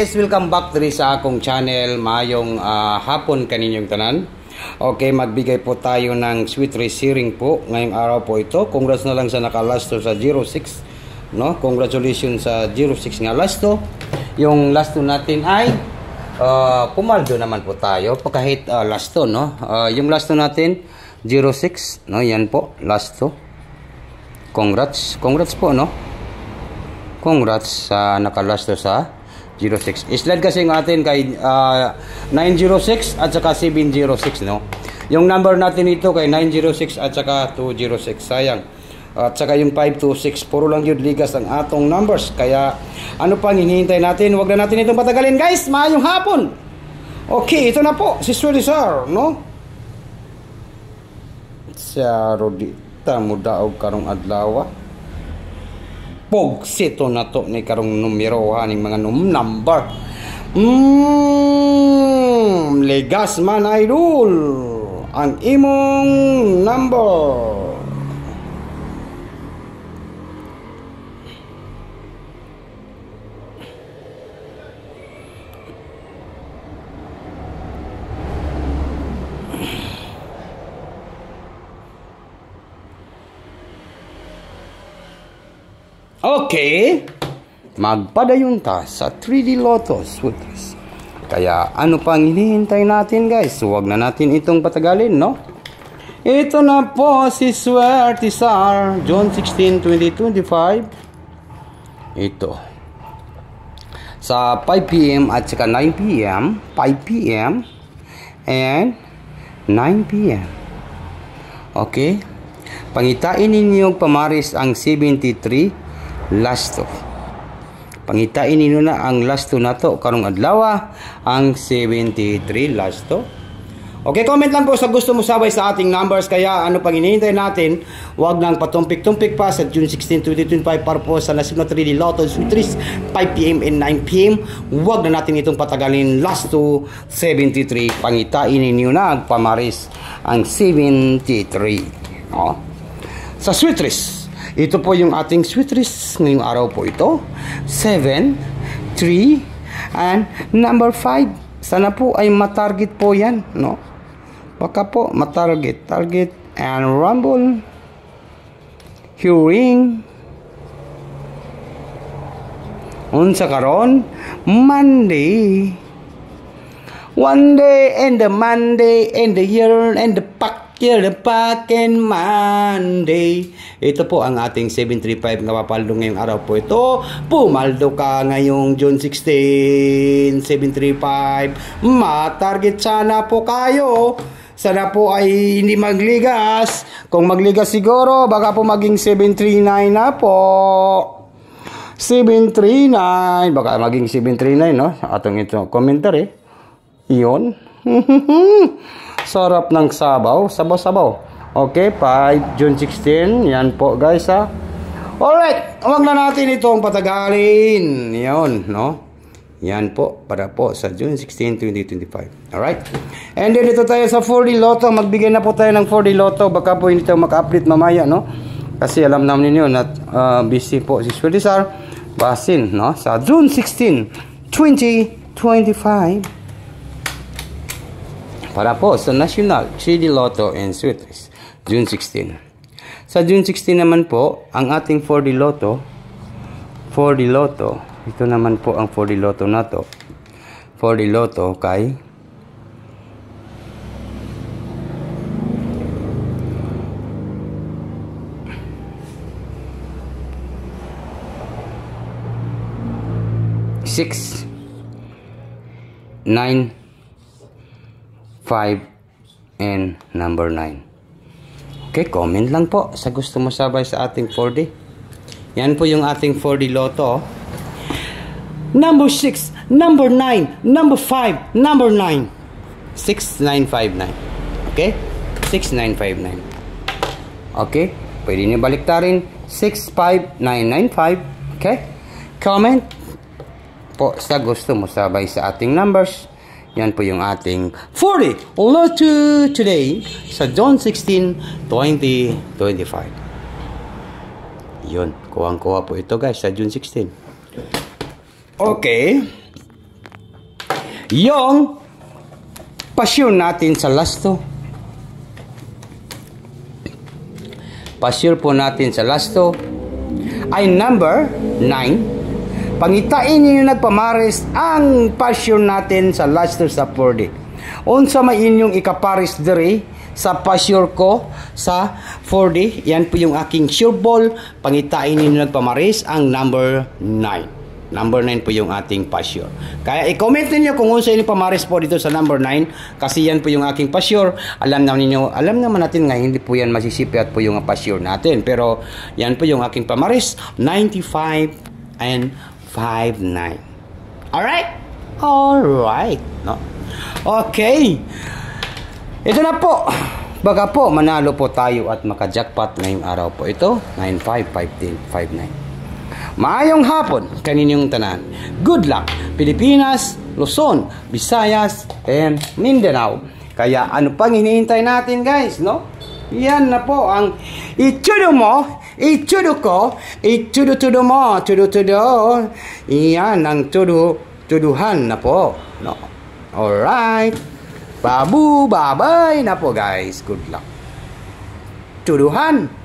Guys, welcome back diri sa akong channel. Maayong hapon kaninyong tanan. Okay, magbigay po tayo ng sweet receiving po ngayong araw po ito. Congrats na lang sa nakalasto sa 06, no? Congratulations sa 06 nga lasto. Yung lasto natin ay pumaldo naman po tayo kahit lasto, no? Yung lasto natin 06, no? Yan po, lasto. Congrats po, no? Congrats sa nakalasto sa 06. Slide kasi ng atin kay 906 at saka 706, no? Yung number natin ito kay 906 at saka 206. Sayang. At saka yung 526. Puro lang yun ligas ang atong numbers. Kaya ano pang hinihintay natin? Huwag na natin itong patagalin, guys. Maayong hapon. Okay, ito na po. Si Swedisar, no? Sa Rodita mudaog karong adlaw. Pogsito na to ni karong numero ning mga number. Legas man idol ang imong number. Okay, magpadayon ta sa 3D Lotto Sweeties. Kaya ano pang hinihintay natin, guys? Huwag na natin itong patagalin, no? Ito na po si Swedisar, June 16, 2025. Ito. Sa 5 PM at saka 9 PM, 5 PM and 9 PM. Okay? Pangitain ninyo pamaris ang 73 lasto. Pangitain ninyo na ang lasto na to karong adlaw, ang 73 lasto. Okay, comment lang po sa gusto mo sabay sa ating numbers. Kaya ano pang hinihintay natin? Huwag nang patumpik-tumpik pa sa June 16, 2025 para po sa National 3D Lotto Sweeties 5 PM and 9 PM. Huwag na natin itong patagalin. Lasto 73. Pangitain ninyo na ang pamaris ang 73. Oh. Sa Sweeties, ito po yung ating Sweeties ngayong araw po ito. 7, 3, and number 5. Sana po ay matarget po yan, no? Baka po matarget. Target and rumble. Hearing. Unsa karon? Monday. One day and the Monday and the year and the pack. The pack and Monday. Ito po ang ating 735 na papaldo ngayong araw po ito. Pumaldo ka ngayong June 16, 735. Matarget sana po kayo. Sana po ay hindi magligas. Kung magligas siguro, baka po maging 739 na po. 739. Baka maging 739, no? Atong ito commentary. Iyon. Sarap ng sabaw. Sabaw-sabaw. Okay, 5 June 16. Yan po, guys, ha. Alright. Huwag na natin itong patagalin. Yan, no? Yan po. Para po sa June 16, 2025. Alright. And then ito tayo sa 4D Lotto. Magbigay na po tayo ng 4D Lotto. Baka po hindi tayo maka-update mamaya, no? Kasi alam naman ninyo na busy po si Swedisar. Basin, no? Sa June 16, 2025. Para po sa National 3D Lotto and Sweeties, June 16. Sa June 16 naman po, ang ating 4D Lotto, ito naman po ang 4D Lotto na to. 4D Lotto kay six, 9, 5 and number 9. Okay, comment lang po sa gusto mo sabay sa ating 4D. Yan po yung ating 4D Lotto. Number 6, number 9, number 5, number 9. 6959. Okay? 6959. Okay? Pwede niyo baliktarin 65995. Okay? Comment po sa gusto mo sabay sa ating numbers. Yan po yung ating 40 Lotto today sa June 16, 2025. Yun, kuwang-kuha po ito, guys, sa June 16. Okay. Yung pa-sure natin sa last 2. Pa-sure po natin sa last 2 ay number 9. Pangitain ninyo nagpamaris ang pa-sure natin sa last 2 sa 4D. Unsa may inyong ikaparis diri sa pa-sure ko sa 4D. Yan po yung aking sure ball. Pangitain ninyo nagpamaris ang number 9. Number 9 po yung ating pa-sure. Kaya i-comment niyo kung unsa yung pamaris po dito sa number 9 kasi yan po yung aking pa-sure. Alam naman natin nga hindi po yan masisipi at po yung pa-sure natin. Pero yan po yung aking pamaris, 95 and 59. Alright? Alright. No? Okay. Ito na po. Baka po manalo po tayo at maka-jackpot ngayong araw po ito. 95, 15, 59. Maayong hapon kaninyong tanan. Good luck, Pilipinas, Luzon, Visayas, and Mindanao. Kaya ano pang hinihintay natin guys, no? Yan na po ang itudo mo, itudo ko, itudo-tudo mo, tudo-tudo. Yan ang tuduhan na po, no? Alright. Babu, bye-bye na po guys. Good luck. Tuduhan.